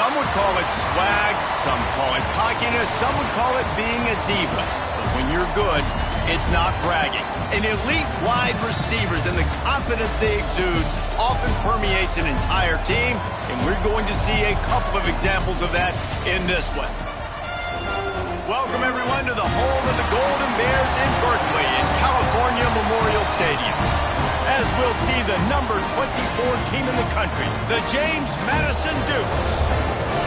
Some would call it swag, some call it cockiness, some would call it being a diva. But when you're good, it's not bragging. An elite wide receivers and the confidence they exude often permeates an entire team, and we're going to see a couple of examples of that in this one. Welcome, everyone, to the home of the Golden Bears in Berkeley in California Memorial Stadium. As we'll see the number 24 team in the country, the James Madison Dukes,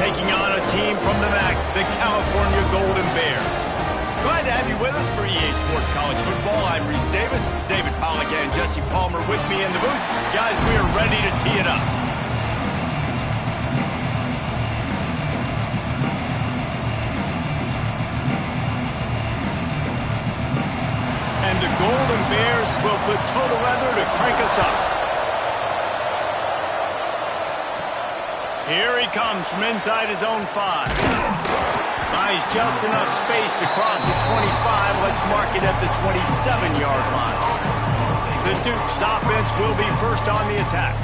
taking on a team from the MAC, the California Golden Bears. Glad to have you with us for EA Sports College Football. I'm Reese Davis, David Pollack and Jesse Palmer with me in the booth. Guys, we are ready to tee it up. And the Golden Bears will put total leather to crank us up. Here he comes from inside his own 5. Buys just enough space to cross the 25. Let's mark it at the 27-yard line. The Dukes offense will be first on the attack.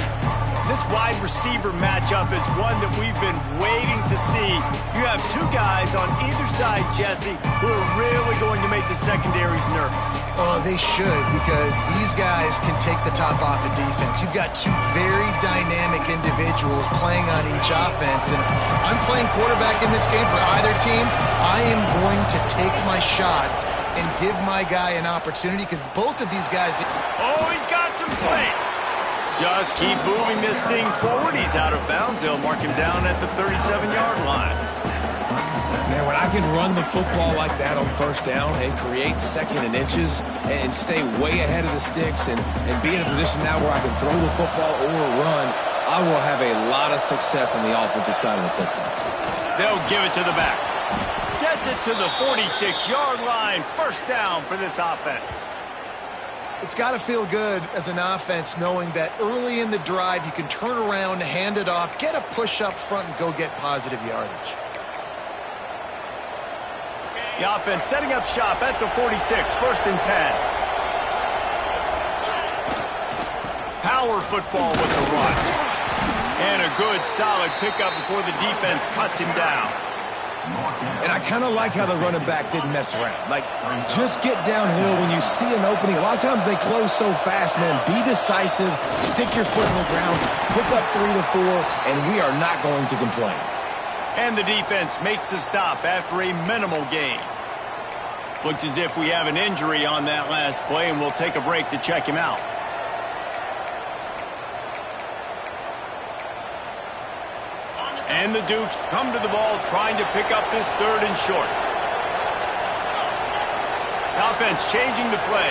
This wide receiver matchup is one that we've been waiting to see. You have two guys on either side, Jesse, who are really going to make the secondaries nervous. Oh, they should, because these guys can take the top off of defense. You've got two very dynamic individuals playing on each offense, and if I'm playing quarterback in this game for either team, I am going to take my shots and give my guy an opportunity, because both of these guys... Oh, he's got some space. Just keep moving this thing forward. He's out of bounds. They'll mark him down at the 37-yard line. Man, when I can run the football like that on first down and create second and inches and stay way ahead of the sticks and be in a position now where I can throw the football or run, I will have a lot of success on the offensive side of the football. They'll give it to the back. Gets it to the 46-yard line. First down for this offense. It's got to feel good as an offense knowing that early in the drive you can turn around, hand it off, get a push up front, and go get positive yardage. The offense setting up shop at the 46, first and 10. Power football with the run. And a good, solid pickup before the defense cuts him down. And I kind of like how the running back didn't mess around. Like, just get downhill when you see an opening. A lot of times they close so fast, man. Be decisive, stick your foot in the ground, pick up 3 to 4, and we are not going to complain. And the defense makes the stop after a minimal gain. Looks as if we have an injury on that last play, and we'll take a break to check him out. And the Dukes come to the ball trying to pick up this third and short. The offense changing the play.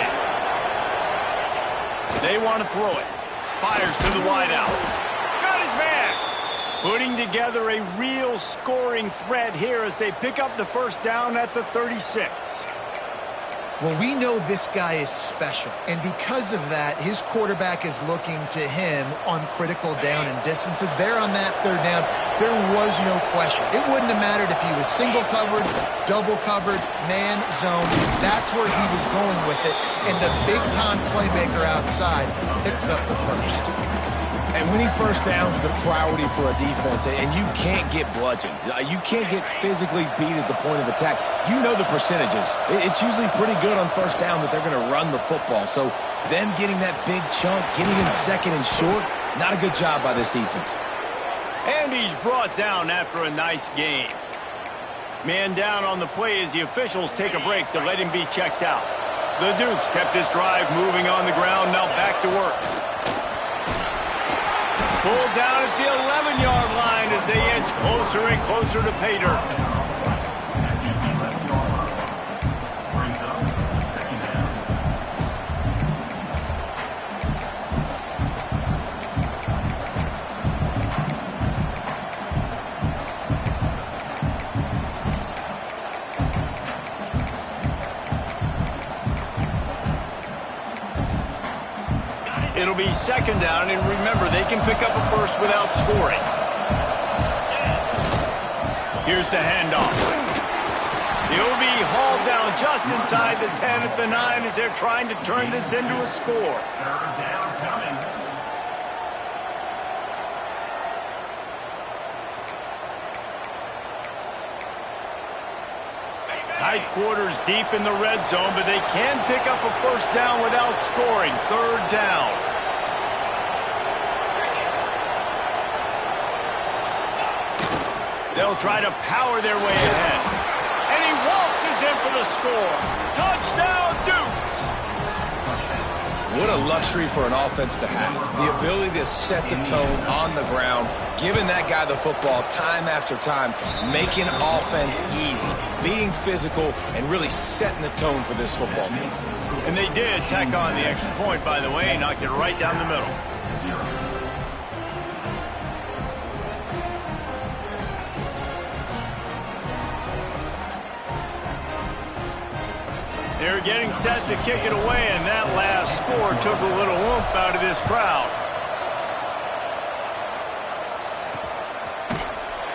They want to throw it. Fires to the wideout. Got his man. Putting together a real scoring threat here as they pick up the first down at the 36. Well, we know this guy is special, and because of that, his quarterback is looking to him on critical down and distances. There on that third down, there was no question. It wouldn't have mattered if he was single covered, double covered, man, zone. That's where he was going with it, and the big-time playmaker outside picks up the first. And winning first downs is a priority for a defense, and you can't get bludgeoned. You can't get physically beat at the point of attack. You know the percentages. It's usually pretty good on first down that they're going to run the football. So them getting that big chunk, getting in second and short, not a good job by this defense. And he's brought down after a nice game. Man down on the play as the officials take a break to let him be checked out. The Dukes kept this drive moving on the ground, now back to work. Pulled down at the 11-yard line as they inch closer and closer to pay dirt. It'll be second down, and remember, they can pick up a first without scoring. Here's the handoff. He'll be hauled down just inside the 10 at the 9 as they're trying to turn this into a score. Tight quarters deep in the red zone, but they can pick up a first down without scoring. Third down. They'll try to power their way ahead. And he waltzes in for the score. Touchdown, Dukes! What a luxury for an offense to have. The ability to set the tone on the ground, giving that guy the football time after time, making offense easy, being physical, and really setting the tone for this football game. And they did tack on the extra point, by the way, knocked it right down the middle. They're getting set to kick it away, and that last score took a little oomph out of this crowd.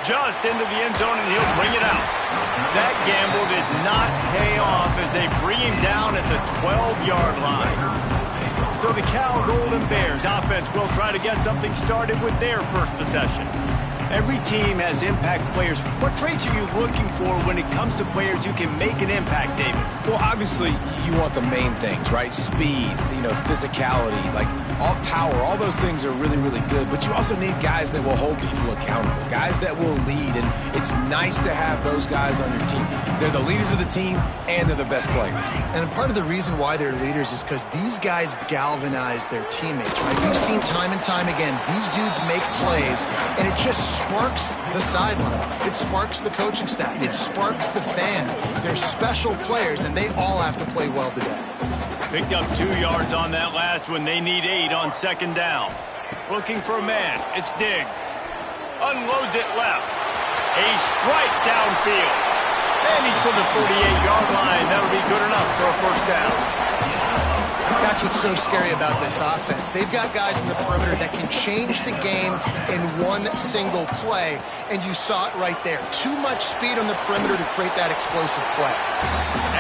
Just into the end zone, and he'll bring it out. That gamble did not pay off as they bring him down at the 12-yard line. So the Cal Golden Bears offense will try to get something started with their first possession. Every team has impact players. What traits are you looking for when it comes to players who can make an impact, David? Well, obviously, you want the main things, right? Speed, physicality, like all power, all those things are really, really good. But you also need guys that will hold people accountable, guys that will lead. And it's nice to have those guys on your team. They're the leaders of the team, and they're the best players. And part of the reason why they're leaders is because these guys galvanize their teammates, right? We've seen time and time again, these dudes make plays, and it just sparks the sideline. It sparks the coaching staff. It sparks the fans. They're special players, and they all have to play well today. Picked up 2 yards on that last one. They need 8 on second down. Looking for a man. It's Diggs. Unloads it left. A strike downfield. And he's to the 48-yard line. That'll be good enough for a first down. That's what's so scary about this offense. They've got guys in the perimeter that can change the game in one single play, and you saw it right there. Too much speed on the perimeter to create that explosive play.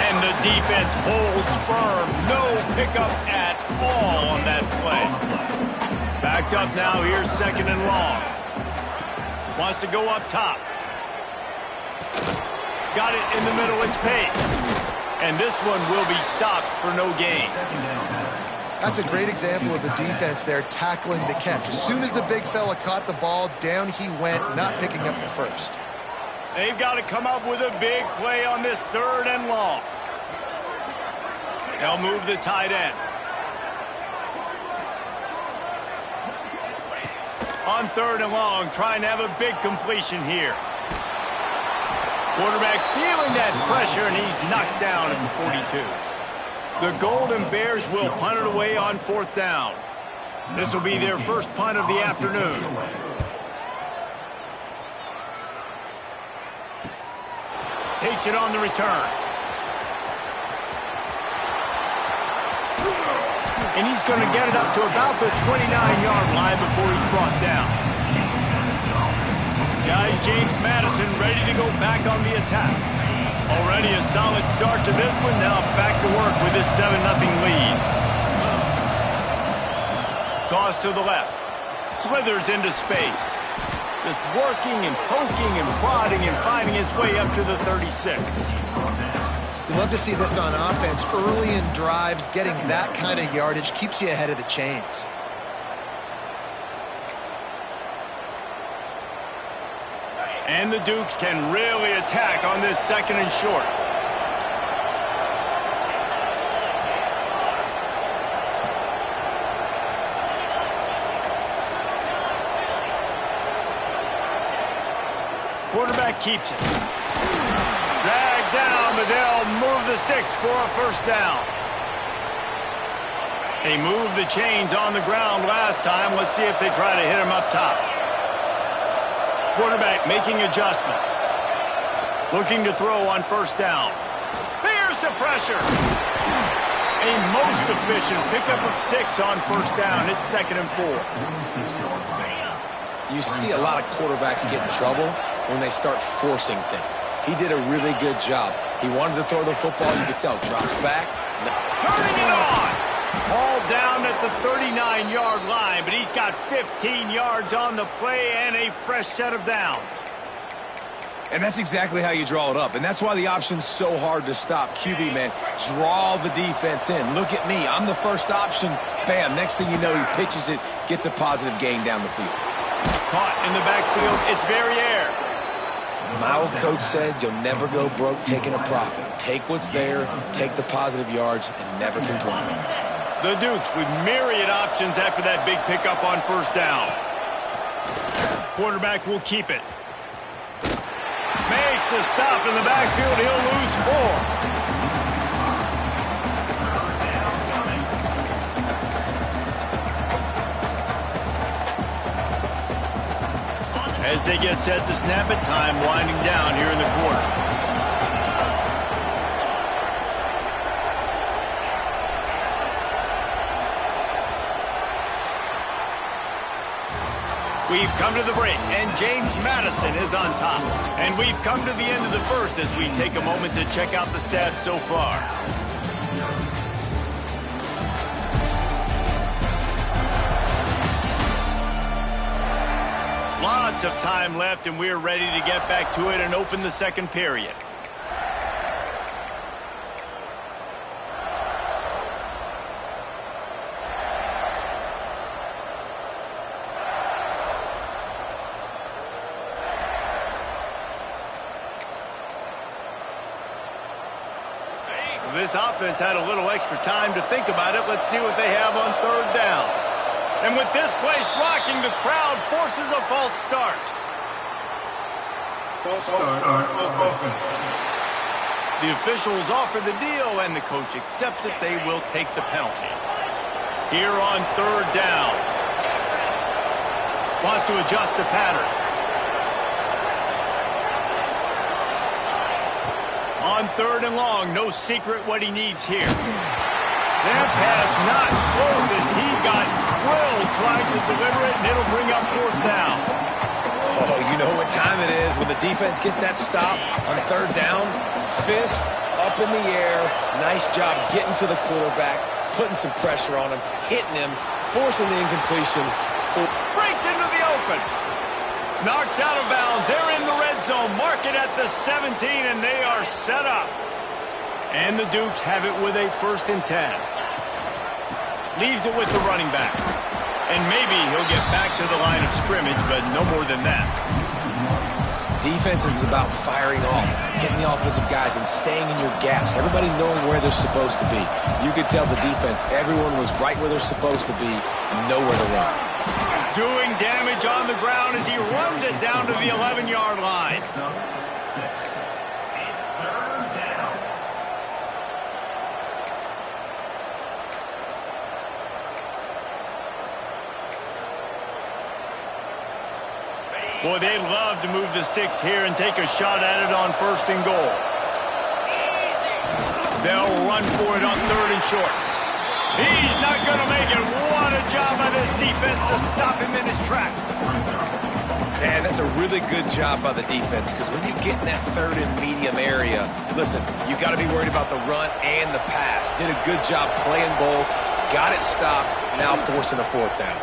And the defense holds firm. No pickup at all on that play. Backed up now. Here's second and long. Wants to go up top. Got it in the middle. It's Pace. And this one will be stopped for no gain. That's a great example of the defense there tackling the catch. As soon as the big fella caught the ball, down he went, not picking up the first. They've got to come up with a big play on this third and long. They'll move the tight end. On third and long, trying to have a big completion here. Quarterback feeling that pressure, and he's knocked down at the 42. The Golden Bears will punt it away on fourth down. This will be their first punt of the afternoon. Takes it on the return. And he's going to get it up to about the 29-yard line before he's brought down. Guys, James Madison ready to go back on the attack. Already a solid start to this one. Now back to work with this 7-0 lead. Toss to the left. Slithers into space. Just working and poking and prodding and finding his way up to the 36. You love to see this on offense. Early in drives, getting that kind of yardage keeps you ahead of the chains. And the Dukes can really attack on this second and short. Quarterback keeps it. Dragged down, but they'll move the sticks for a first down. They moved the chains on the ground last time. Let's see if they try to hit him up top. Quarterback making adjustments. Looking to throw on first down. There's the pressure. A most efficient pickup of 6 on first down. It's 2nd and 4. You see a lot of quarterbacks get in trouble when they start forcing things. He did a really good job. He wanted to throw the football. You could tell. Drops back. Turning it on. All down at the 39-yard line, but he's got 15 yards on the play and a fresh set of downs. And that's exactly how you draw it up. And that's why the option's so hard to stop. QB, man, draw the defense in. Look at me. I'm the first option. Bam. Next thing you know, he pitches it, gets a positive gain down the field. Caught in the backfield. It's Verrier. My old coach said you'll never go broke taking a profit. Take what's there, take the positive yards, and never complain. The Dukes with myriad options after that big pickup on first down. Quarterback will keep it. Makes a stop in the backfield. He'll lose 4. As they get set to snap it, time winding down here in the quarter. We've come to the break, and James Madison is on top. And we've come to the end of the first as we take a moment to check out the stats so far. Lots of time left, and we're ready to get back to it and open the second period. This offense had a little extra time to think about it. Let's see what they have on third down. And with this place rocking, the crowd forces a false start. False start on offense. The officials offer the deal, and the coach accepts it. They will take the penalty. Here on third down. Wants to adjust the pattern. On third and long, no secret what he needs here. That pass not close as he got drilled trying to deliver it, and it'll bring up fourth down. Oh, you know what time it is when the defense gets that stop on third down. Fist up in the air. Nice job getting to the quarterback, putting some pressure on him, hitting him, forcing the incompletion. Breaks into the open. Knocked out of bounds. They're in the red zone. Mark it at the 17, and they are set up. And the Dukes have it with a 1st and 10. Leaves it with the running back. And maybe he'll get back to the line of scrimmage, but no more than that. Defense is about firing off, hitting the offensive guys, and staying in your gaps. Everybody knowing where they're supposed to be. You could tell the defense, everyone was right where they're supposed to be, nowhere to run. Doing damage on the ground as he runs it down to the 11-yard line. Boy, they'd love to move the sticks here and take a shot at it on 1st and goal. They'll run for it on 3rd and short. He's not going to make it. What a job by this defense to stop him in his tracks. Man, that's a really good job by the defense, because when you get in that 3rd and medium area, listen, you got to be worried about the run and the pass. Did a good job playing both, got it stopped, now forcing a 4th down.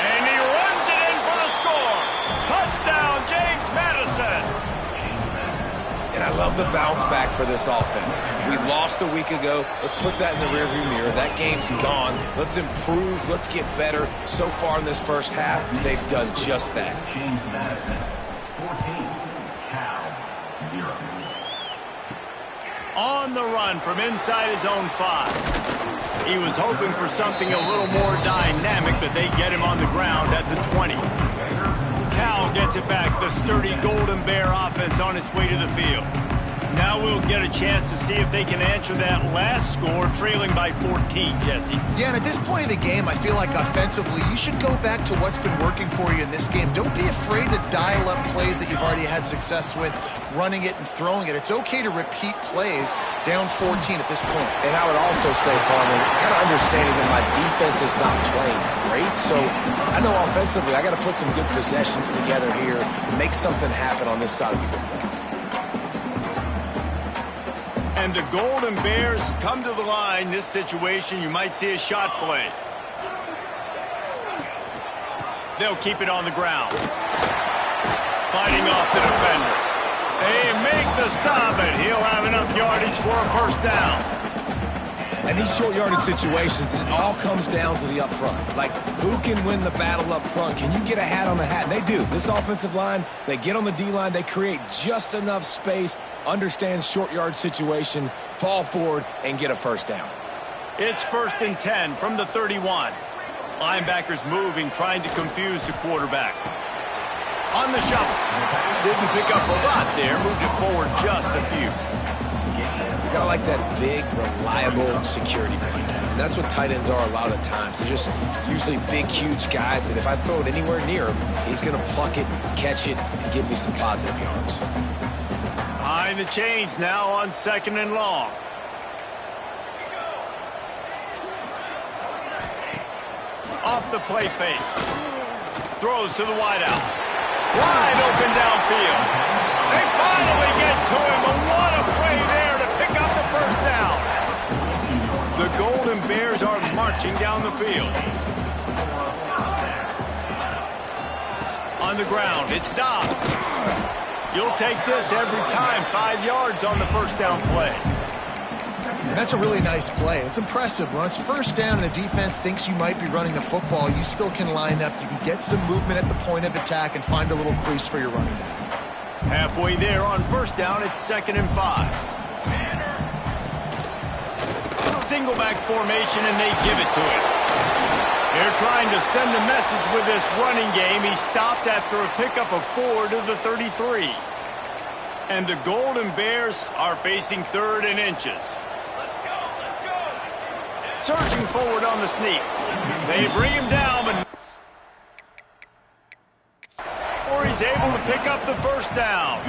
And he runs it in for the score. Touchdown, James Madison. And I love the bounce back for this offense. We lost a week ago. Let's put that in the rearview mirror. That game's gone. Let's improve. Let's get better. So far in this first half, they've done just that. James Madison, 14, Cal, 0. On the run from inside his own 5. He was hoping for something a little more dynamic, but they get him on the ground at the 20. Cal gets it back. The sturdy Golden Bear offense on its way to the field. Now we'll get a chance to see if they can answer that last score, trailing by 14, Jesse. Yeah, and at this point of the game, I feel like offensively, you should go back to what's been working for you in this game. Don't be afraid to dial up plays that you've already had success with, running it and throwing it. It's okay to repeat plays down 14 at this point. And I would also say, Palmer, kind of understanding that my defense is not playing great, so I know offensively I got to put some good possessions together here, make something happen on this side of the football. And the Golden Bears come to the line. This situation, you might see a shot play. They'll keep it on the ground. Fighting off the defender. They make the stop, and he'll have enough yardage for a first down. And these short yardage situations, it all comes down to the up front. Like, who can win the battle up front? Can you get a hat on the hat? And they do. This offensive line, they get on the D-line, they create just enough space, understand short yard situation, fall forward, and get a first down. It's 1st and 10 from the 31. Linebackers moving, trying to confuse the quarterback. On the shovel. Didn't pick up a lot there, moved it forward just a few. You gotta like that big, reliable security blanket. And that's what tight ends are a lot of times. They're just usually big, huge guys that if I throw it anywhere near him, he's gonna pluck it, catch it, and give me some positive yards. Behind the chains now on 2nd and long. Off the play fake. Throws to the wideout. Wide open downfield. They finally get to him, and what a play there to pick up the first down. The Golden Bears are marching down the field. On the ground, it's Dobbs. You'll take this every time. 5 yards on the first down play. And that's a really nice play. It's impressive. When it's first down and the defense thinks you might be running the football, you still can line up. You can get some movement at the point of attack and find a little crease for your running back. Halfway there on first down, it's 2nd and 5. Single back formation, and they give it to him. They're trying to send a message with this running game. He stopped after a pickup of 4 to the 33. And the Golden Bears are facing 3rd and inches. Surging forward on the sneak. They bring him down, but or he's able to pick up the first down.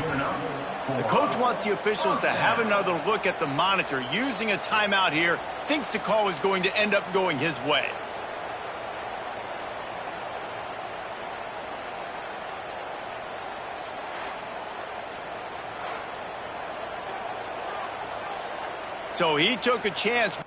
The coach wants the officials to have another look at the monitor. Using a timeout here, thinks the call is going to end up going his way. So he took a chance.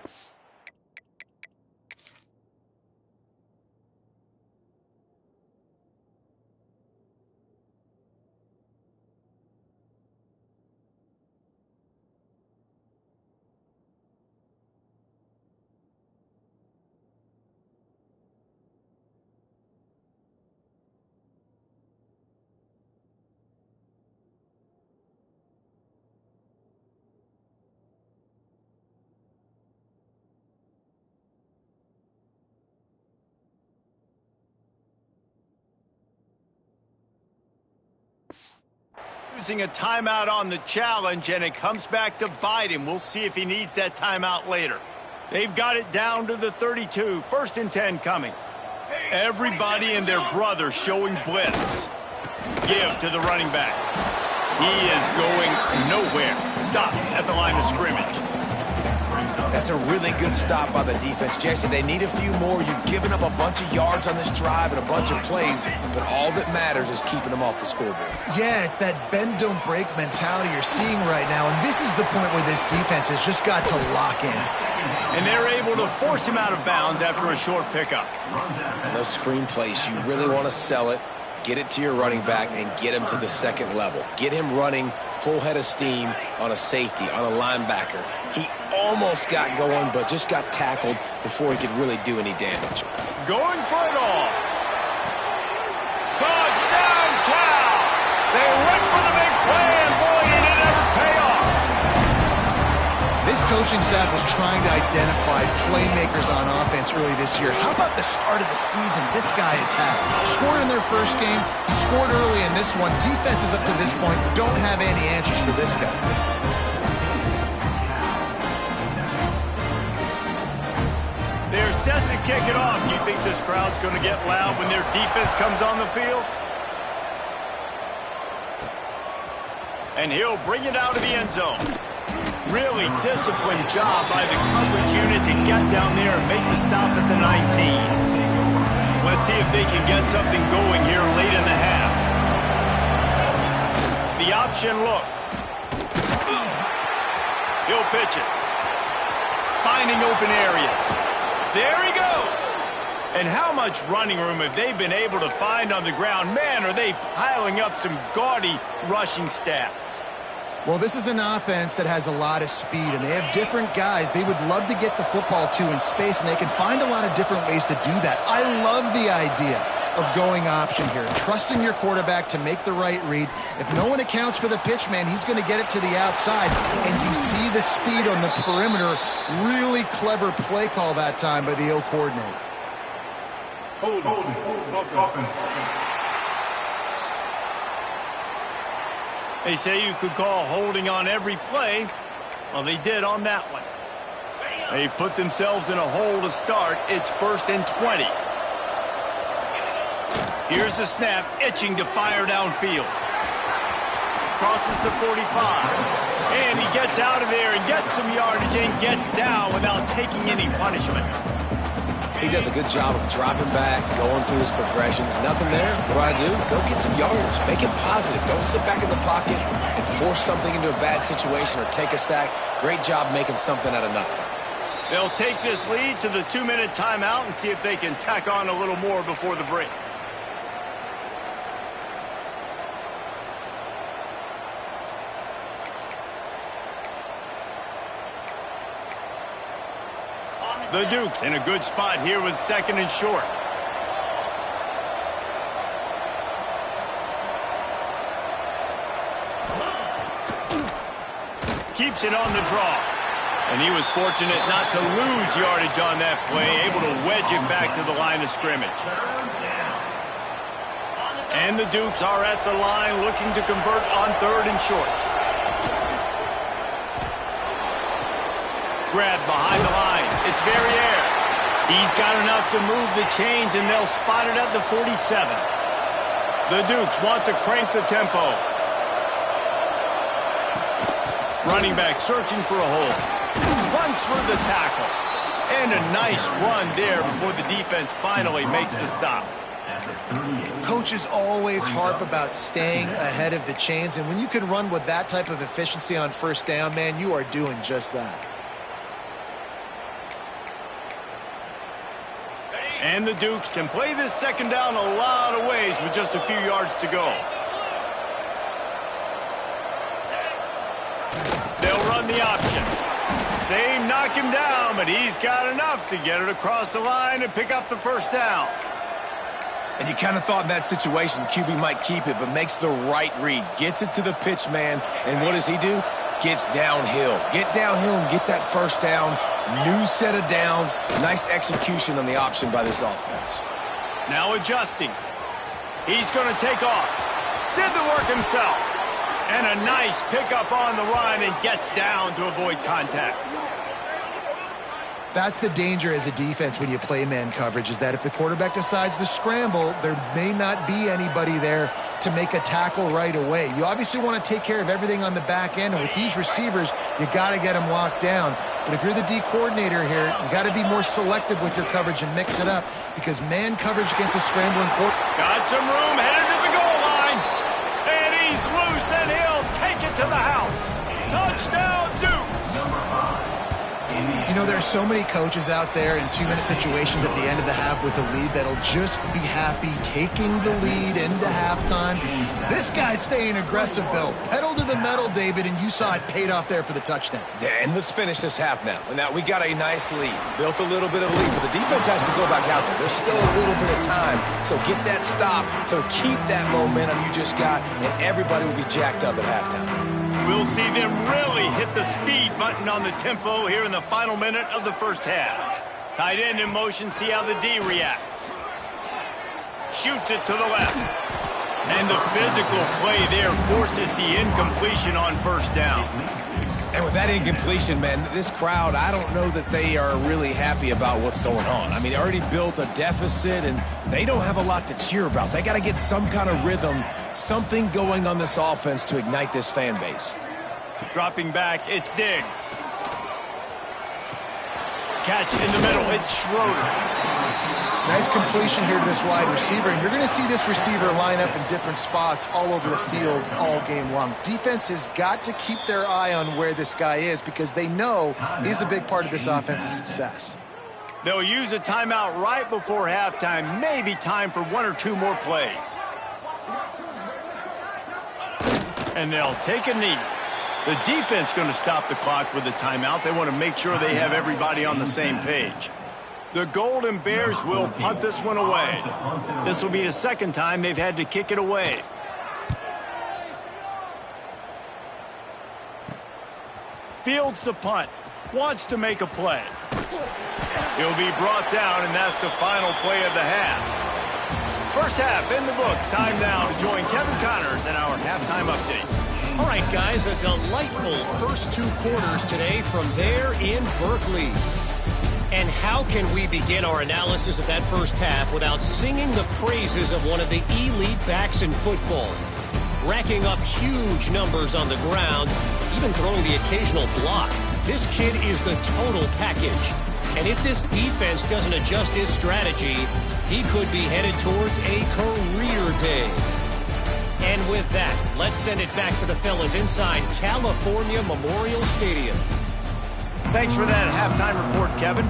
Using a timeout on the challenge, and it comes back to bite him. We'll see if he needs that timeout later. They've got it down to the 32. 1st and 10 coming. Everybody and their brother showing blitz. Give to the running back. He is going nowhere. Stop at the line of scrimmage. That's a really good stop by the defense, Jason. They need a few more. You've given up a bunch of yards on this drive and a bunch of plays, but all that matters is keeping them off the scoreboard. Yeah, it's that bend, don't break mentality you're seeing right now, and this is the point where this defense has just got to lock in. And they're able to force him out of bounds after a short pickup. And those screen plays, you really want to sell it, get it to your running back, and get him to the second level. Get him running full head of steam on a safety, on a linebacker. He almost got going, but just got tackled before he could really do any damage. Going for it all. Touchdown, Cal! They went for the big play, and boy, did it ever pay off. This coaching staff was trying to identify playmakers on offense early this year. How about the start of the season this guy has had? Scored in their first game. He scored early in this one. Defenses up to this point don't have any answers for this guy. They're set to kick it off. You think this crowd's going to get loud when their defense comes on the field? And he'll bring it out of the end zone. Really disciplined job by the coverage unit to get down there and make the stop at the 19. Let's see if they can get something going here late in the half. The option look. He'll pitch it. Finding open areas. There he goes. And how much running room have they been able to find on the ground? Man, are they piling up some gaudy rushing stats. Well, this is an offense that has a lot of speed, and they have different guys they would love to get the football to in space, and they can find a lot of different ways to do that. I love the idea of going option here, trusting your quarterback to make the right read. If no one accounts for the pitch, man, he's going to get it to the outside, and you see the speed on the perimeter. Really clever play call that time by the O coordinator. Hold open. They say you could call holding on every play. Well, they did on that one. They've put themselves in a hole to start. It's 1st and 20. Here's the snap, itching to fire downfield. Crosses the 45. And he gets out of there and gets some yardage and gets down without taking any punishment. He does a good job of dropping back, going through his progressions. Nothing there. What do? Go get some yardage. Make it positive. Don't sit back in the pocket and force something into a bad situation or take a sack. Great job making something out of nothing. They'll take this lead to the 2-minute timeout and see if they can tack on a little more before the break. The Dukes in a good spot here with 2nd and short. Keeps it on the draw. And he was fortunate not to lose yardage on that play, able to wedge it back to the line of scrimmage. And the Dukes are at the line looking to convert on 3rd and short. Grab behind the line. It's Verrier. He's got enough to move the chains, and they'll spot it at the 47. The Dukes want to crank the tempo. Running back searching for a hole. Runs for the tackle. And a nice run there before the defense finally makes the stop. Coaches always harp about staying ahead of the chains, and when you can run with that type of efficiency on 1st down, man, you are doing just that. And the Dukes can play this 2nd down a lot of ways with just a few yards to go. They'll run the option. They knock him down, but he's got enough to get it across the line and pick up the 1st down. And you kind of thought in that situation QB might keep it, but makes the right read. Gets it to the pitch man, and what does he do? Gets downhill. Get downhill and get that 1st down. New set of downs. Nice execution on the option by this offense. Now adjusting. He's going to take off. Did the work himself. And a nice pickup on the run and gets down to avoid contact. That's the danger as a defense when you play man coverage, is that if the quarterback decides to scramble, there may not be anybody there to make a tackle right away. You obviously want to take care of everything on the back end, and with these receivers, you got to get them locked down. But if you're the D coordinator here, you got to be more selective with your coverage and mix it up, because man coverage against a scrambling quarterback. Got some room, headed to the goal line. And he's loose, and he'll take it to the house. Touchdown, Dukes. You know, there are so many coaches out there in 2-minute situations at the end of the half with the lead that'll just be happy taking the lead into halftime. This guy's staying aggressive, though. Pedal to the metal, David, and you saw it paid off there for the touchdown. Yeah, and let's finish this half now. Now, we got a nice lead. Built a little bit of a lead, but the defense has to go back out there. There's still a little bit of time, so get that stop to keep that momentum you just got, and everybody will be jacked up at halftime. We'll see them really hit the speed button on the tempo here in the final minute of the 1st half. Tight end in motion, see how the D reacts. Shoots it to the left. And the physical play there forces the incompletion on 1st down. And with that incompletion, man, this crowd, I don't know that they are really happy about what's going on. I mean, they already built a deficit, and they don't have a lot to cheer about. They got to get some kind of rhythm, something going on this offense to ignite this fan base. Dropping back, it's Diggs. Catch in the middle, it's Schroeder. Nice completion here to this wide receiver, and you're going to see this receiver line up in different spots all over the field all game long. Defense has got to keep their eye on where this guy is because they know he's a big part of this offense's success. They'll use a timeout right before halftime, maybe time for 1 or 2 more plays. And they'll take a knee. The defense going to stop the clock with a timeout. They want to make sure they have everybody on the same page. The Golden Bears will punt this one away. This will be the second time they've had to kick it away. Fields the punt. Wants to make a play. He'll be brought down, and that's the final play of the half. First half in the books. Time now to join Kevin Connors in our halftime update. All right, guys, a delightful first 2 quarters today from there in Berkeley. And how can we begin our analysis of that first half without singing the praises of one of the elite backs in football? Racking up huge numbers on the ground, even throwing the occasional block. This kid is the total package. And if this defense doesn't adjust his strategy, he could be headed towards a career day. And with that, let's send it back to the fellas inside California Memorial Stadium. Thanks for that halftime report, Kevin.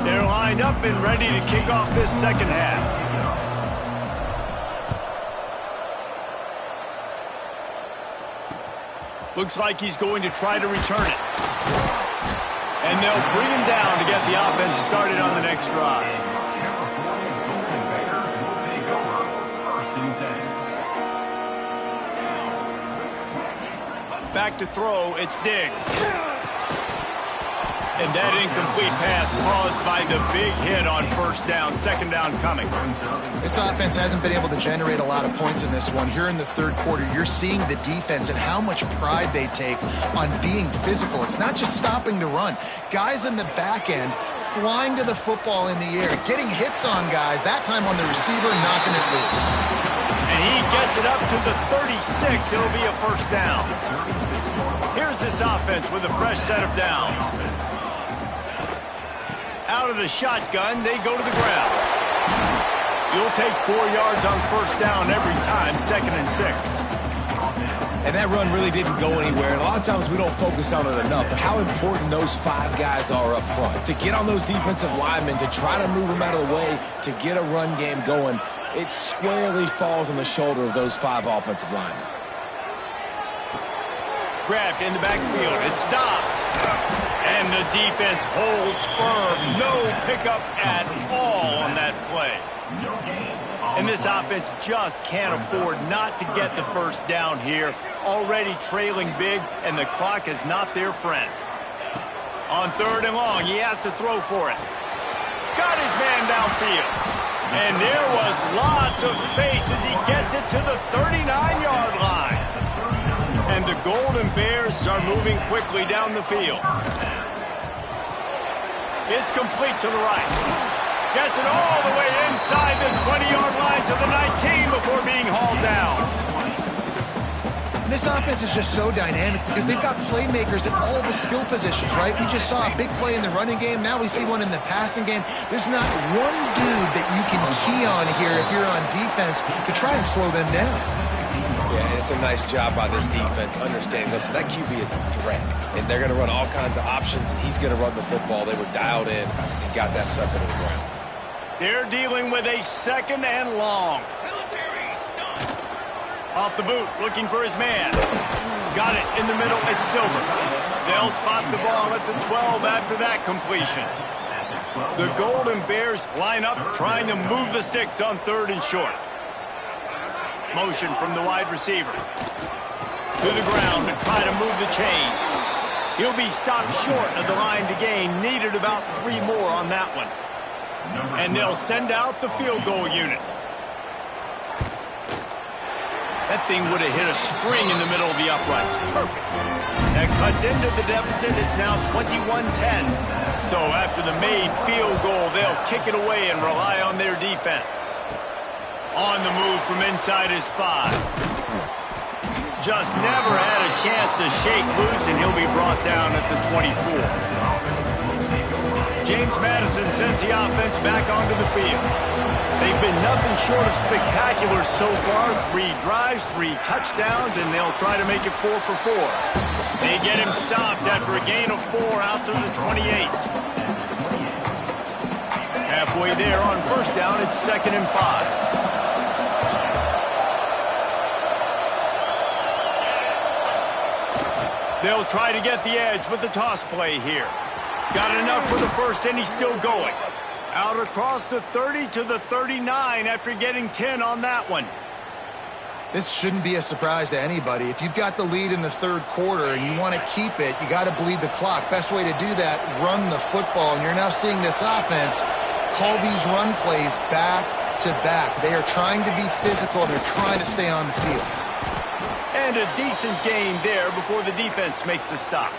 They're lined up and ready to kick off this second half. Looks like he's going to try to return it. And they'll bring him down to get the offense started on the next drive. Back to throw, it's Diggs. And that incomplete pass caused by the big hit on first down, second down coming. This offense hasn't been able to generate a lot of points in this one. Here in the third quarter, you're seeing the defense and how much pride they take on being physical. It's not just stopping the run. Guys in the back end flying to the football in the air, getting hits on guys, that time on the receiver, knocking it loose. And he gets it up to the 36. It'll be a first down. Here's this offense with a fresh set of downs. Out of the shotgun, they go to the ground. You'll take 4 yards on first down every time, 2nd and 6. And that run really didn't go anywhere. And a lot of times we don't focus on it enough, but how important those 5 guys are up front. To get on those defensive linemen, to try to move them out of the way, to get a run game going, it squarely falls on the shoulder of those 5 offensive linemen. Grabbed in the backfield. It stops. And the defense holds firm. No pickup at all on that play. And this offense just can't afford not to get the first down here. Already trailing big, and the clock is not their friend. On 3rd and long, he has to throw for it. Got his man downfield. And there was lots of space as he gets it to the 39-yard line. And the Golden Bears are moving quickly down the field. It's complete to the right. Gets it all the way inside the 20-yard line to the 19 before being hauled down. This offense is just so dynamic because they've got playmakers at all the skill positions, right? We just saw a big play in the running game. Now we see one in the passing game. There's not one dude that you can key on here if you're on defense to try and slow them down. Yeah, and it's a nice job by this defense understanding, listen, that QB is a threat. And they're going to run all kinds of options, and he's going to run the football. They were dialed in and got that sucker to the ground. They're dealing with a 2nd and long. Off the boot, looking for his man. Got it in the middle, it's Silver. They'll spot the ball at the 12 after that completion. The Golden Bears line up, trying to move the sticks on 3rd and short. Motion from the wide receiver. To the ground to try to move the chains. He'll be stopped short of the line to gain. Needed about 3 more on that one. And they'll send out the field goal unit. That thing would have hit a string in the middle of the uprights. Perfect. That cuts into the deficit. It's now 21-10. So after the made field goal, they'll kick it away and rely on their defense. On the move from inside his 5. Just never had a chance to shake loose, and he'll be brought down at the 24. James Madison sends the offense back onto the field. They've been nothing short of spectacular so far. 3 drives, 3 touchdowns, and they'll try to make it 4 for 4. They get him stopped after a gain of 4 out to the 28. Halfway there on first down, it's 2nd and 5. They'll try to get the edge with the toss play here. Got enough for the first, and he's still going. Out across the 30 to the 39 after getting 10 on that one. This shouldn't be a surprise to anybody. If you've got the lead in the third quarter and you want to keep it, you got to bleed the clock. Best way to do that, run the football. And you're now seeing this offense call these run plays back to back. They are trying to be physical. They're trying to stay on the field. And a decent gain there before the defense makes the stop.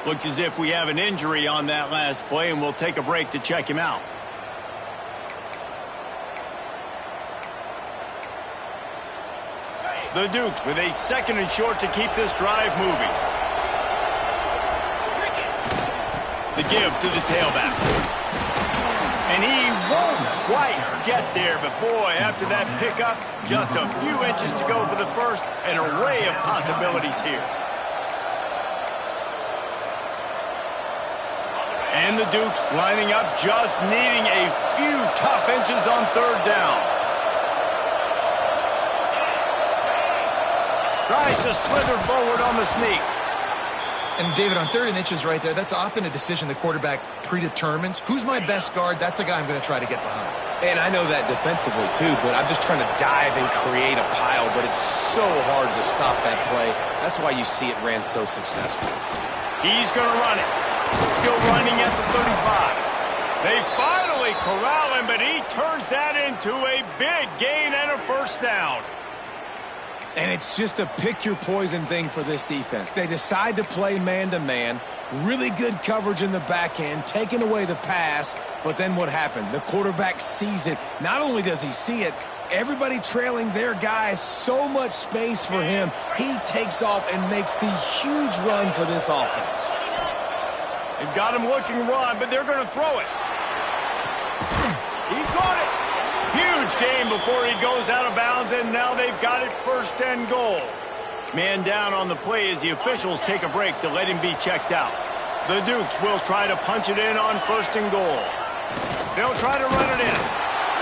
Looks as if we have an injury on that last play, and we'll take a break to check him out. The Dukes with a 2nd and short to keep this drive moving. The give to the tailback. And he won't quite get there, but boy, after that pickup, just a few inches to go for the first, an array of possibilities here. And the Dukes lining up, just needing a few tough inches on third down. Tries to slither forward on the sneak. And, David, on 3rd and inches right there, that's often a decision the quarterback predetermines. Who's my best guard? That's the guy I'm going to try to get behind. And I know that defensively, too, but I'm just trying to dive and create a pile, but it's so hard to stop that play. That's why you see it ran so successfully. He's going to run it. Still running at the 35. They finally corral him, but he turns that into a big gain and a first down. And it's just a pick-your-poison thing for this defense. They decide to play man-to-man, really good coverage in the back end, taking away the pass, but then what happened? The quarterback sees it. Not only does he see it, everybody trailing their guy, so much space for him. He takes off and makes the huge run for this offense. They've got him looking run, but they're going to throw it. He got it. Huge gain before he goes out of bounds, and now they've got it 1st and goal. Man down on the play as the officials take a break to let him be checked out. The Dukes will try to punch it in on 1st and goal. They'll try to run it in.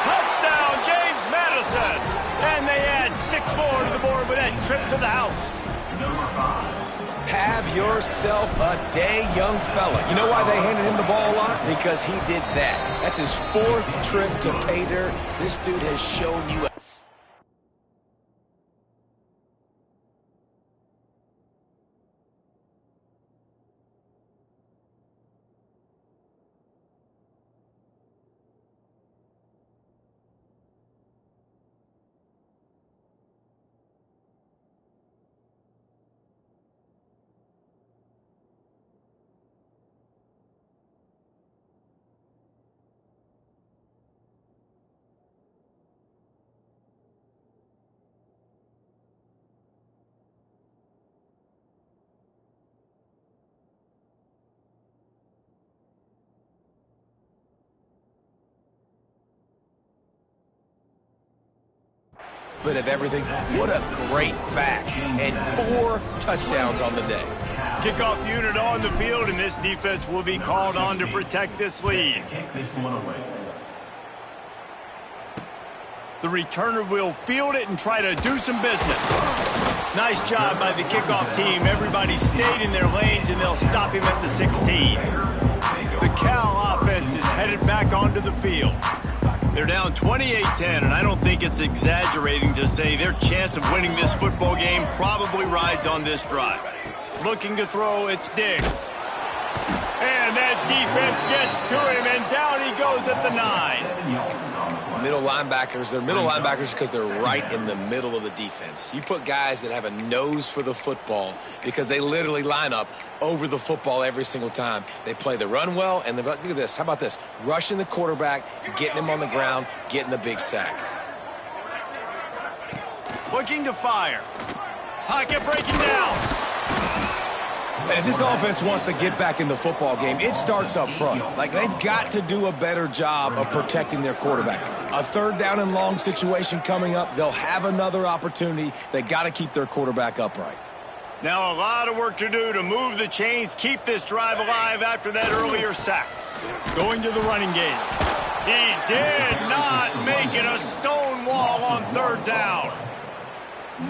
Touchdown, James Madison! And they add 6 more to the board with that trip to the house. Number 5. Have yourself a day, young fella. You know why they handed him the ball a lot? Because he did that. That's his 4th trip to pay dirt. This dude has shown you a... bit of everything. What a great back. And 4 touchdowns on the day. Kickoff unit on the field, and this defense will be called on to protect this lead. Kick this one away. The returner will field it and try to do some business. Nice job by the kickoff team. Everybody stayed in their lanes, and they'll stop him at the 16. The Cal offense is headed back onto the field. They're down 28-10, and I don't think it's exaggerating to say their chance of winning this football game probably rides on this drive. Looking to throw, it's Diggs. And that defense gets to him, and down he goes at the 9. Middle linebackers, they're middle linebackers because they're right in the middle of the defense. You put guys that have a nose for the football because they literally line up over the football every single time. They play the run well, and look at this. How about this? Rushing the quarterback, getting him on the ground, getting the big sack. Looking to fire. Pocket breaking down. And if this offense wants to get back in the football game, it starts up front. Like, they've got to do a better job of protecting their quarterback. A 3rd down and long situation coming up. They'll have another opportunity. They got to keep their quarterback upright. Now a lot of work to do to move the chains, keep this drive alive after that earlier sack. Going to the running game. He did not make it a stone wall on 3rd down.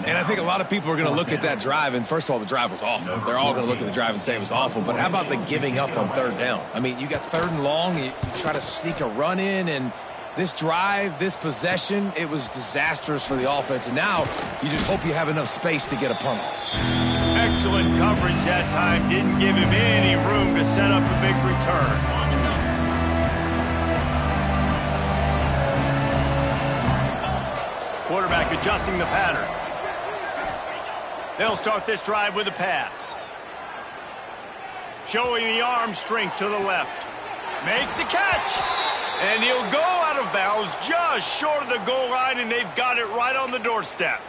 And I think a lot of people are going to look at that drive, and first of all, the drive was awful. They're all going to look at the drive and say it was awful, but how about the giving up on 3rd down? I mean, you got 3rd and long, you try to sneak a run in, and this drive, this possession, it was disastrous for the offense, and now you just hope you have enough space to get a punt off. Excellent coverage that time. Didn't give him any room to set up a big return. Quarterback adjusting the pattern. They'll start this drive with a pass. Showing the arm strength to the left. Makes the catch. And he'll go out of bounds just short of the goal line, and they've got it right on the doorstep.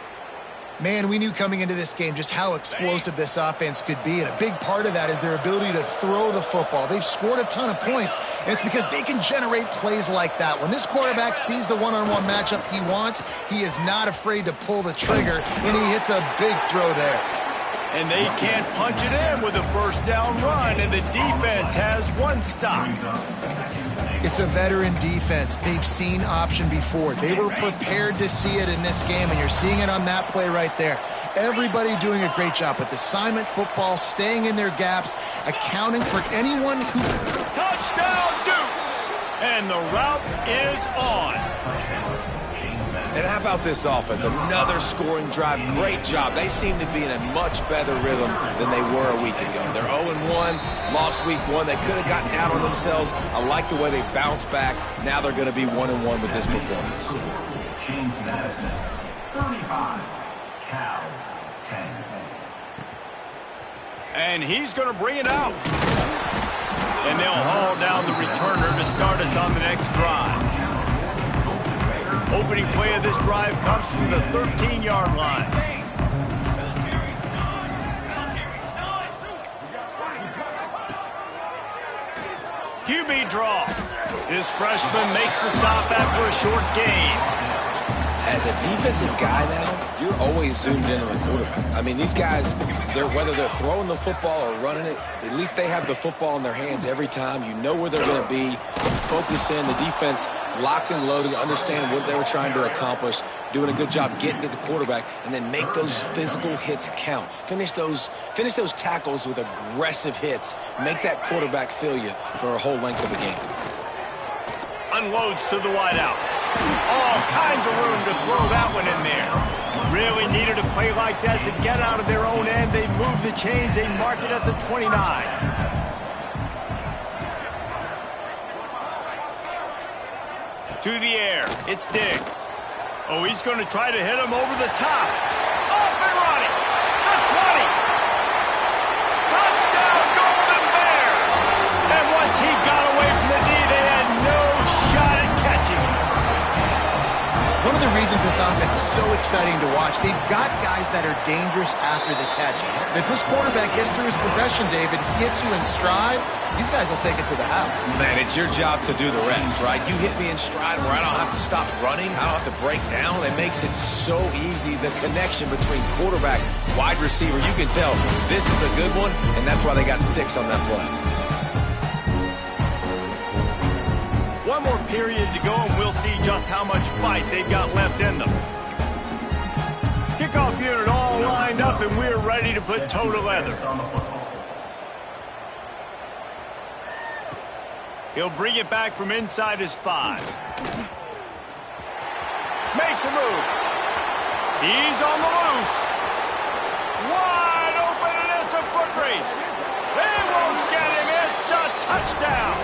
Man, we knew coming into this game just how explosive this offense could be, and a big part of that is their ability to throw the football. They've scored a ton of points, and it's because they can generate plays like that. When this quarterback sees the one-on-one matchup he wants, he is not afraid to pull the trigger, and he hits a big throw there. And they can't punch it in with a 1st down run, and the defense has one stop. It's a veteran defense. They've seen option before. They were prepared to see it in this game, and you're seeing it on that play right there. Everybody doing a great job with assignment football, staying in their gaps, accounting for anyone who... Touchdown, Dukes! And the route is on. And how about this offense? Another scoring drive. Great job. They seem to be in a much better rhythm than they were a week ago. They're 0-1, lost week 1. They could have gotten down on themselves. I like the way they bounced back. Now they're going to be 1-1 with this performance. James Madison, 35. Cal, 10. And he's going to bring it out. And they'll haul down the returner to start us on the next drive. Opening play of this drive comes from the 13-yard line. QB draw. This freshman makes the stop after a short gain. As a defensive guy now, you're always zoomed in on the quarterback. I mean, these guys, whether they're throwing the football or running it, at least they have the football in their hands every time. You know where they're going to be. You focus in. The defense locked and loaded, understand what they were trying to accomplish, doing a good job getting to the quarterback, and then make those physical hits count. Finish those tackles with aggressive hits. Make that quarterback feel you for a whole length of a game. Unloads to the wideout. All kinds of room to throw that one in there. Really needed a play like that to get out of their own end. They move the chains. They mark it at the 29. To the air. It's Diggs. Oh, he's going to try to hit him over the top. Off and running. The 20. Touchdown, Golden Bears. And once he got away from the knee, they had no shot at catching him. One of the reasons this offense is so exciting to watch, they've got guys that are dangerous after the catch. And if this quarterback gets through his progression, David, gets you in stride, these guys will take it to the house. Man, it's your job to do the rest, right? You hit me in stride where I don't have to stop running. I don't have to break down. It makes it so easy. The connection between quarterback, wide receiver, you can tell this is a good one, and that's why they got 6 on that play. One more period to go, and we'll see just how much fight they've got left in them. Kickoff unit all lined up, and we're ready to put toe to leather. He'll bring it back from inside his 5. Makes a move. He's on the loose. Wide open, and it's a foot race. They won't get him. It's a touchdown.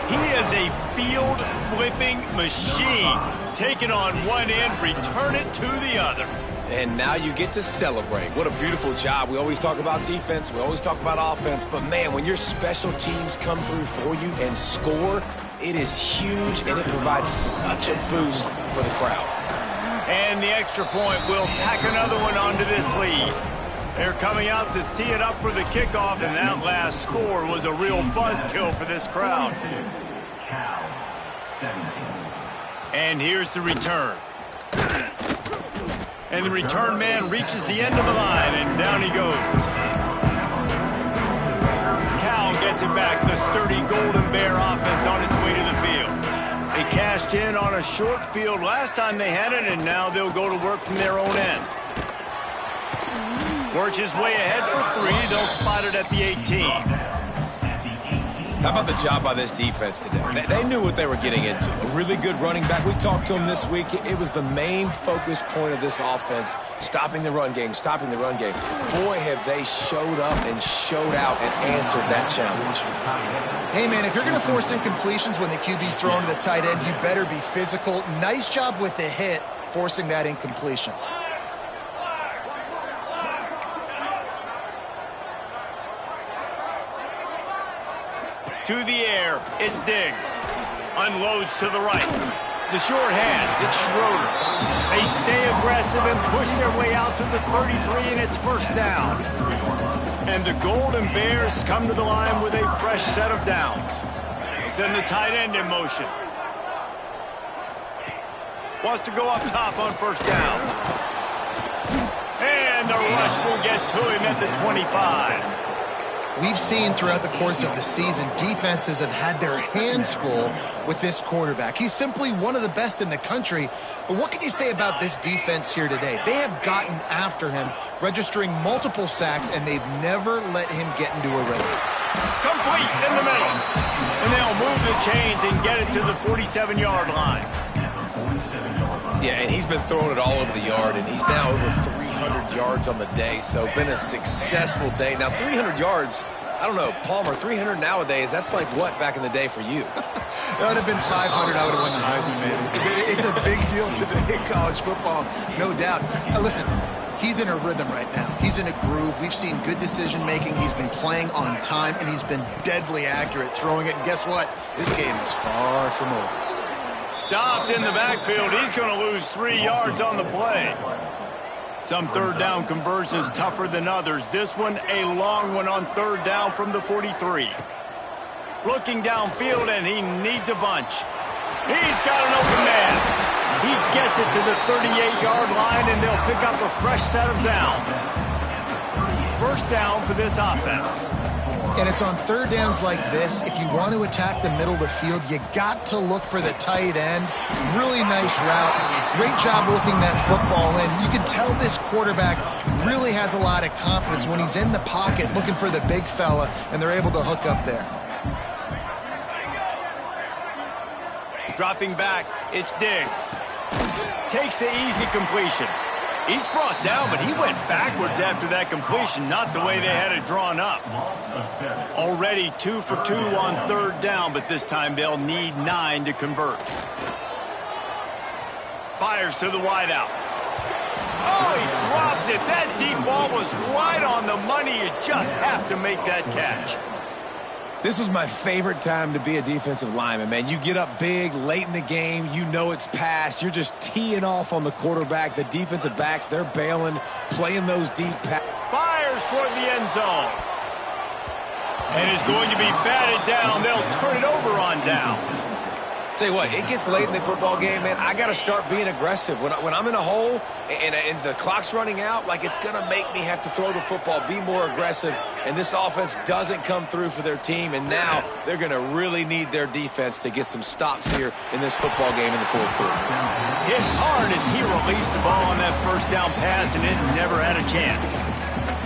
He is a field-flipping machine. Take it on one end, return it to the other. And now you get to celebrate. What a beautiful job. We always talk about defense. We always talk about offense. But, man, when your special teams come through for you and score, it is huge, and it provides such a boost for the crowd. And the extra point will tack another one onto this lead. They're coming out to tee it up for the kickoff, and that last score was a real buzzkill for this crowd. Cal, 17. And here's the return. And the return man reaches the end of the line, and down he goes. Cal gets it back. The sturdy Golden Bear offense on its way to the field. They cashed in on a short field last time they had it, and now they'll go to work from their own end. Works his way ahead for 3. They'll spot it at the 18. How about the job by this defense today? They knew what they were getting into. A really good running back. We talked to him this week. It was the main focus point of this offense, stopping the run game, stopping the run game. Boy, have they showed up and showed out and answered that challenge. Hey, man, if you're going to force incompletions when the QB's thrown to the tight end, you better be physical. Nice job with the hit, forcing that incompletion. To the air, it's Diggs. Unloads to the right. The short hands, it's Schroeder. They stay aggressive and push their way out to the 33, and it's first down. And the Golden Bears come to the line with a fresh set of downs. They send the tight end in motion. Wants to go up top on first down. And the rush will get to him at the 25. We've seen throughout the course of the season, defenses have had their hands full with this quarterback. He's simply one of the best in the country. But what can you say about this defense here today? They have gotten after him, registering multiple sacks, and they've never let him get into a rhythm. Complete in the middle. And they'll move the chains and get it to the 47-yard line. Yeah, and he's been throwing it all over the yard, and he's now over 300 yards on the day, so been a successful day. Now, 300 yards, I don't know, Palmer, 300 nowadays, that's like what back in the day for you? That would have been 500. I would have won the Heisman, man. It's a big deal today in college football, no doubt. Listen, he's in a rhythm right now. He's in a groove. We've seen good decision-making. He's been playing on time, and he's been deadly accurate throwing it. And guess what? This game is far from over. Stopped in the backfield. He's going to lose 3 yards on the play. Some third down conversions tougher than others. This one a long one on third down from the 43. Looking downfield, and he needs a bunch. He's got an open man. He gets it to the 38-yard line, and they'll pick up a fresh set of downs. First down for this offense. And it's on third downs like this. If you want to attack the middle of the field, you got to look for the tight end. Really nice route. Great job looking that football in. You can tell this quarterback really has a lot of confidence when he's in the pocket looking for the big fella, and they're able to hook up there. Dropping back, it's Diggs. Takes the easy completion. He's brought down, but he went backwards after that completion, not the way they had it drawn up. Already 2 for 2 on third down, but this time they'll need 9 to convert. Fires to the wideout. Oh, he dropped it. That deep ball was right on the money. You just have to make that catch. This was my favorite time to be a defensive lineman, man. You get up big late in the game. You know it's past. You're just teeing off on the quarterback. The defensive backs, they're bailing, playing those deep passes. Fires toward the end zone. And is going to be batted down. They'll turn it over on downs. Tell you what, it gets late in the football game, man. I got to start being aggressive. When I'm in a hole and the clock's running out, like it's going to make me have to throw the football, be more aggressive. And this offense doesn't come through for their team. And now they're going to really need their defense to get some stops here in this football game in the fourth quarter. Hit hard as he released the ball on that first down pass, and it never had a chance.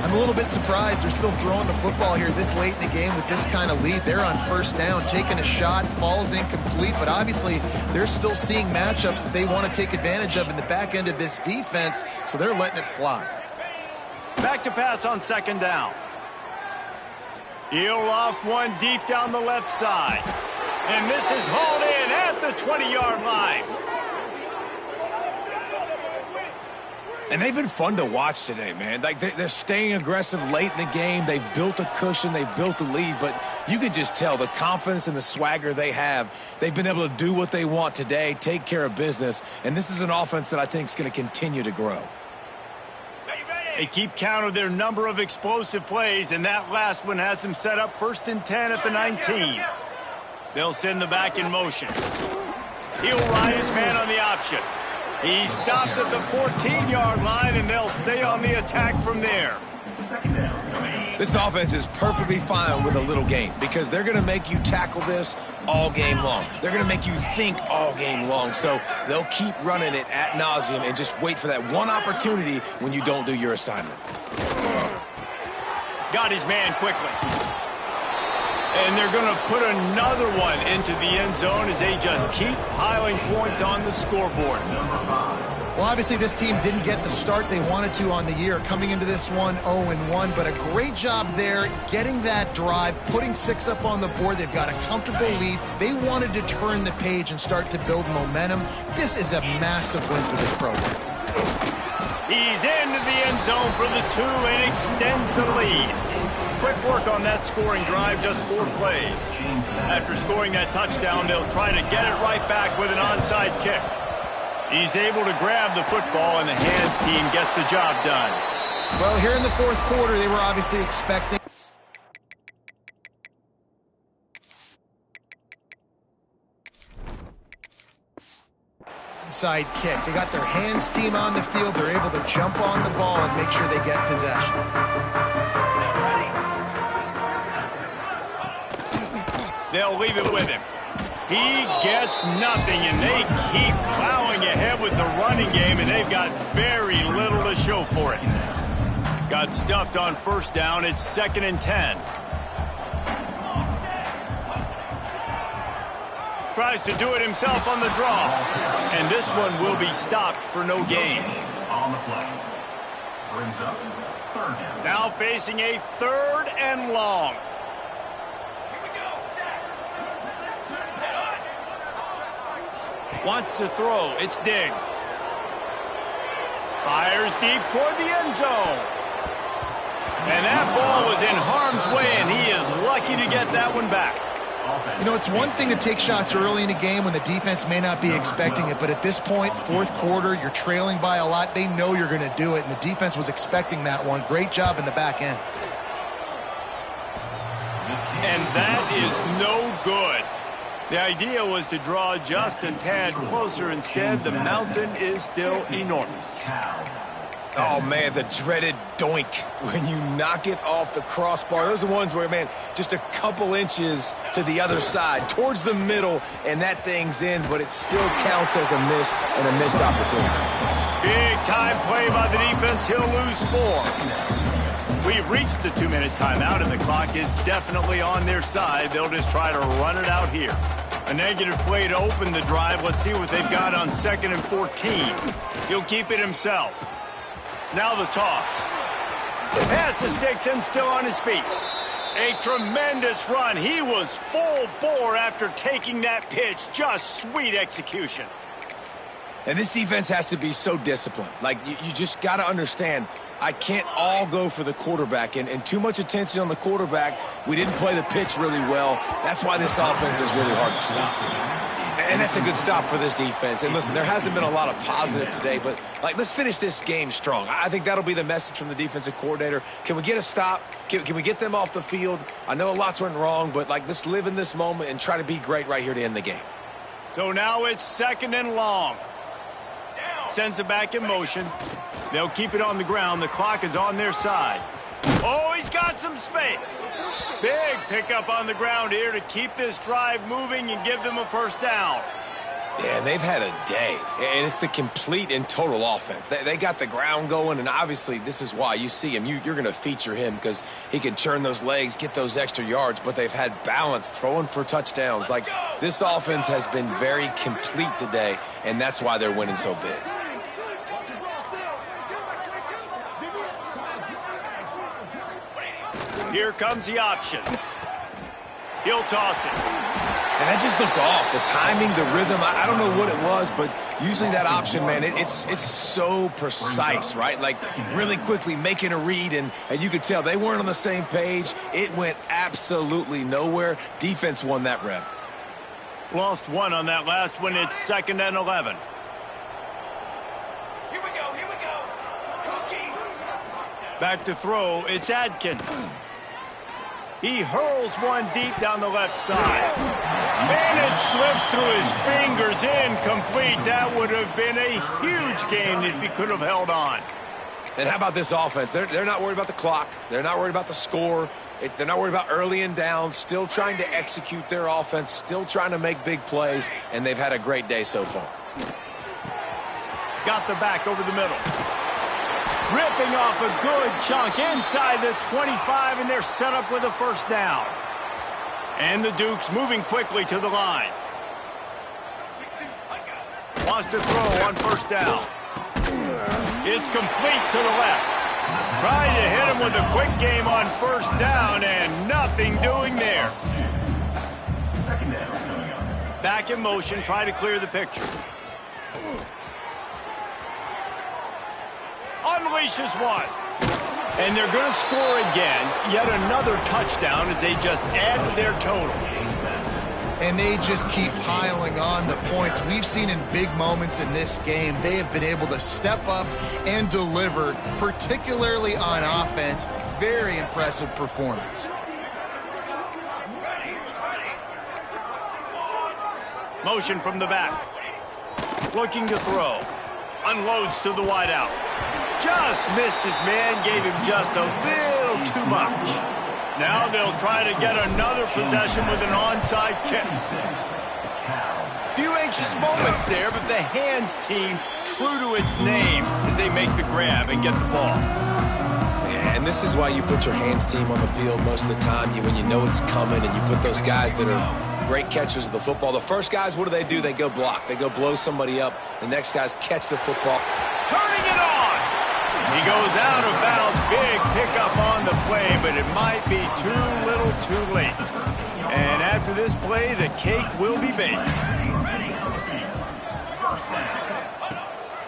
I'm a little bit surprised they're still throwing the football here this late in the game with this kind of lead. They're on first down, taking a shot, falls incomplete, but obviously they're still seeing matchups that they want to take advantage of in the back end of this defense, so they're letting it fly. Back to pass on second down. He'll off one deep down the left side. And this is hauled in at the 20-yard line. And they've been fun to watch today, man. Like they're staying aggressive late in the game. They've built a cushion. They've built a lead. But you could just tell the confidence and the swagger they have. They've been able to do what they want today, take care of business. And this is an offense that I think is going to continue to grow. They keep count of their number of explosive plays, and that last one has them set up 1st and 10 at the 19. They'll send the back in motion. He'll ride his man on the option. He stopped at the 14-yard line, and they'll stay on the attack from there. This offense is perfectly fine with a little game because they're going to make you tackle this all game long. They're going to make you think all game long. So they'll keep running it ad nauseum and just wait for that one opportunity when you don't do your assignment. Got his man quickly. And they're going to put another one into the end zone as they just keep piling points on the scoreboard. Well, obviously this team didn't get the start they wanted to on the year, coming into this one 0-1, but a great job there getting that drive, putting 6 up on the board. They've got a comfortable lead. They wanted to turn the page and start to build momentum. This is a massive win for this program. He's into the end zone for the 2 and extends the lead. Quick work on that scoring drive, just 4 plays. After scoring that touchdown, they'll try to get it right back with an onside kick. He's able to grab the football, and the hands team gets the job done. Well, here in the fourth quarter, they were obviously expecting inside kick. They got their hands team on the field. They're able to jump on the ball and make sure they get possession. They'll leave it with him. He gets nothing, and they keep plowing ahead with the running game, and they've got very little to show for it. Got stuffed on first down. It's 2nd and 10. Tries to do it himself on the draw, and this one will be stopped for no gain. On the play. Brings up 3rd down. Now facing a 3rd and long. Wants to throw. It's Diggs. Fires deep toward the end zone. And that ball was in harm's way, and he is lucky to get that one back. You know, it's one thing to take shots early in a game when the defense may not be expecting it, but at this point, fourth quarter, you're trailing by a lot. They know you're going to do it, and the defense was expecting that one. Great job in the back end. And that is no good. The idea was to draw just a tad closer. Instead, the mountain is still enormous. Oh, man, the dreaded doink when you knock it off the crossbar. Those are the ones where, man, just a couple inches to the other side, towards the middle, and that thing's in, but it still counts as a missed and a missed opportunity. Big time play by the defense. He'll lose 4. We've reached the 2-minute timeout, and the clock is definitely on their side. They'll just try to run it out here. A negative play to open the drive. Let's see what they've got on 2nd and 14. He'll keep it himself. Now the toss. Pass to sticks and still on his feet. A tremendous run. He was full bore after taking that pitch. Just sweet execution. And this defense has to be so disciplined. Like, you just got to understand, I can't all go for the quarterback, and too much attention on the quarterback. We didn't play the pitch really well. That's why this offense is really hard to stop. And that's a good stop for this defense. And listen, there hasn't been a lot of positive today, but like, let's finish this game strong. I think that'll be the message from the defensive coordinator. Can we get a stop? Can we get them off the field? I know a lot's went wrong, but like, let's live in this moment and try to be great right here to end the game. So now it's 2nd and long. Sends it back in motion. They'll keep it on the ground. The clock is on their side. Oh, he's got some space. Big pickup on the ground here to keep this drive moving and give them a first down. Yeah, they've had a day, and it's the complete and total offense. They got the ground going, and obviously this is why you see him. You're going to feature him because he can churn those legs, get those extra yards, but they've had balance, throwing for touchdowns. Like, this offense has been very complete today, and that's why they're winning so big. Here comes the option. He'll toss it. And that just looked off. The timing, the rhythm, I don't know what it was, but usually that option, man, it's so precise, right? Like, really quickly making a read, and you could tell they weren't on the same page. It went absolutely nowhere. Defense won that rep. Lost 1 on that last one. It's 2nd and 11. Here we go. Cookie. Back to throw. It's Adkins. He hurls one deep down the left side. And it slips through his fingers, incomplete. That would have been a huge gain if he could have held on. And how about this offense? They're not worried about the clock. They're not worried about the score. They're not worried about early and down. Still trying to execute their offense. Still trying to make big plays. And they've had a great day so far. Got the back over the middle. Ripping off a good chunk inside the 25, and they're set up with a first down. And the Dukes moving quickly to the line. Wants to throw on first down. It's complete to the left. Trying to hit him with a quick game on first down, and nothing doing there. Back in motion, try to clear the picture. Unleashes one. And they're going to score again. Yet another touchdown as they just add to their total. And they just keep piling on the points. We've seen in big moments in this game, they have been able to step up and deliver, particularly on offense. Very impressive performance. Motion from the back. Looking to throw. Unloads to the wideout. Just missed his man, gave him just a little too much. Now they'll try to get another possession with an onside kick. Few anxious moments there, but the hands team true to its name as they make the grab and get the ball. And this is why you put your hands team on the field most of the time. When you know it's coming, and you put those guys that are great catchers of the football. The first guys, what do? They go block. They go blow somebody up. The next guys catch the football. Turning it on. He goes out of bounds. Big pickup on the play, but it might be too little too late. And after this play, the cake will be baked.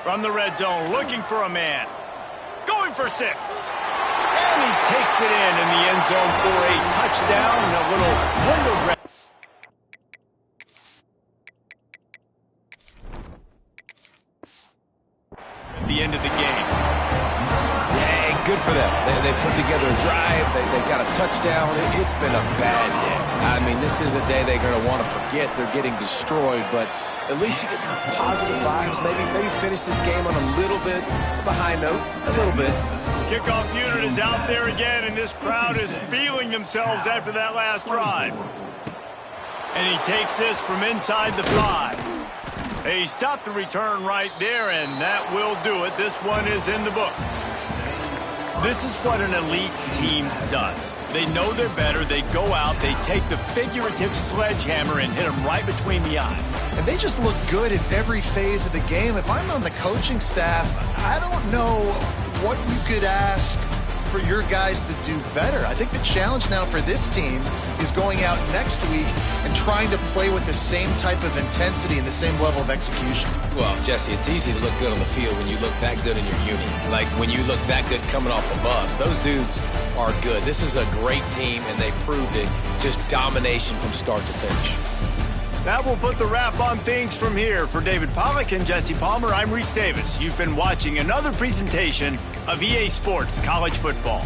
From the red zone, looking for a man. Going for 6. And he takes it in the end zone for a touchdown and a little window grab. The end of the game. Yeah, good for them. They put together a drive. They got a touchdown. It's been a bad day. I mean, this is a day they're going to want to forget. They're getting destroyed, but at least you get some positive vibes. Maybe finish this game on a little bit of a high note. A little bit. Kickoff unit is out there again, and this crowd is feeling themselves after that last drive. And he takes this from inside the 5. He stopped the return right there, and that will do it. This one is in the book. This is what an elite team does. They know they're better. They go out. They take the figurative sledgehammer and hit them right between the eyes. And they just look good in every phase of the game. If I'm on the coaching staff, I don't know what you could ask for your guys to do better. I think the challenge now for this team is going out next week and trying to play with the same type of intensity and the same level of execution. Well, Jesse, it's easy to look good on the field when you look that good in your unit. Like when you look that good coming off the bus. Those dudes are good. This is a great team, and they proved it. Just domination from start to finish. That will put the wrap on things from here. For David Pollack and Jesse Palmer, I'm Reese Davis. You've been watching another presentation of EA Sports College Football.